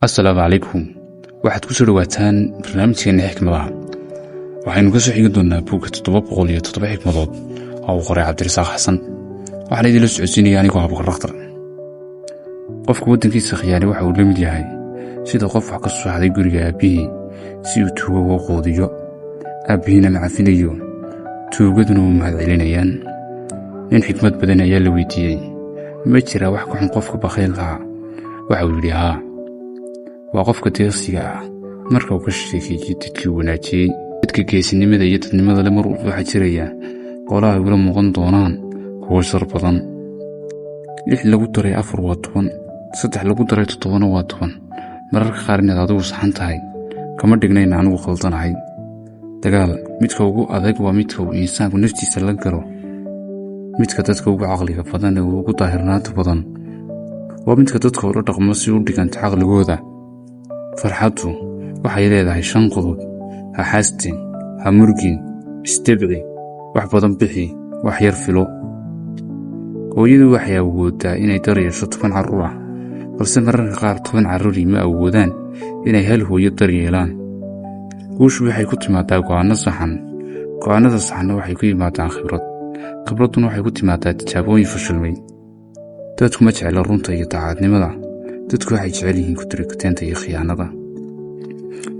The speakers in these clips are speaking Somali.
Assalaamu calaykum. Waxaad ku soo dhawaataan barnaamijkeena xikmadaha. Waxaynu ka soo xigi doonaa buugga 707 xikmadood oo uu qoray Cabdirasaaq Xasan. Waxaan idinla socodsiinayaa anigoo Abuukar Dhakhtar. Qofka waddankiisa khiyaani waxa uu la mid yahay sida qof wax ka soo xaday guriga aabihii si uu tuugo uga quudiyo. Aabihiina ma cafinayo, tuugaduna u mahadcelinayaan. Nin xikmad badan ayaa la weydiiyey, ma jira wax ka xun qofka bakhaylka ah? Waxa uu yidhi haa, waa qofka deeqsiga ah marka uu ka sheekeeyay dadkii wanaajiyey. Dadka geesinimada iyo dadnimada le mar walba waxaa jiraya qolaha ula muuqan doonaan kuwo shar badan. 6 lagu daray 4 waa 10, 3 lagu daray 7 waa 10. Mararka qaar inaad adigu saxan tahay kama dhignayn anigu khaldanahay. Dagaal midka ugu adag waa midka uu insaanku naftiisa la galo. Midka dadka ugu caqliga badan ee ugu daahirnaanta badan waa midka dadka ula dhaqmo si u dhiganta caqligooda. Farxaddu waxay leedahay 5 qodob: ha xastin, ha murgin, istabci, wax badan bixi, wax yar filo. Hooyadu waxay awoodaa inay daryeesho 10 carruur ah, balse mararka qaar 10 carruur ma awoodaan inay hal hooyo daryeelaan. Guushu waxay ku timaadaa go'aano saxan. Go'aanada saxanna waxay ku yimaadaan khibrad. Khibradduna waxay ku timaadaa tijaabooyin fashilmay. Dadku ma jecla runta iyo daacadnimada. Dadku waxay jecel yihiin ku-tirikataanta iyo khiyaanada.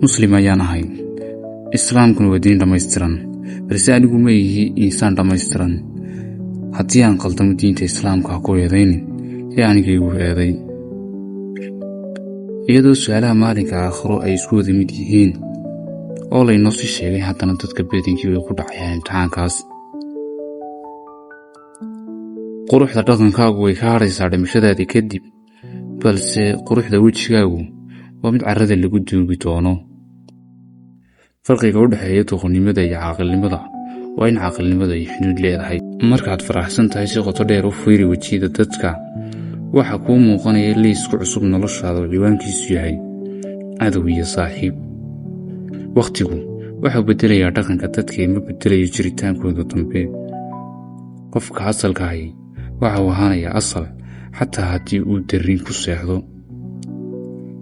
Muslim ayaan ahay. Islaamkuna waa diin dhammaystiran, balse anigu ma ihi insaan dhammaystiran. Haddii aan qaldamo diinta islaamka ha ku eedaynin ee aniga igu eeday. Iyadoo su'aalaha maalinka aakhiro ay isku wada mid yihiin oo laynoo sii sheegay, haddana dadka badankii way ku dhacayaan imtixaankaas. Quruxda dhaqankaagu way ka hadhaysaa dhimashadaada kadib, balse quruxda wejigaagu waa mid carrada lagu duugi doono. Farqiga u dhexeeya doqonnimada iyo caaqilnimada waa in caaqilnimada ay xuduud leedahay. Markaad faraxsan tahay si qoto dheer u fiiri wejiyada dadka, waxa kuu muuqanaya liisku cusub noloshaada oo ciwaankiisu yahay cadow iyo saaxiib. Wakhtigu waxuu beddelayaa dhaqanka dadka ee ma beddelayo jiritaankooda dambe. Qofka asalka ahi waxa uu ahaanayaa asal xataa haddii uu darrin ku seexdo.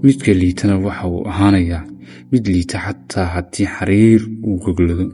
Midka liitana waxa uu ahaanayaa mid liita xataa haddii xariir uu goglado.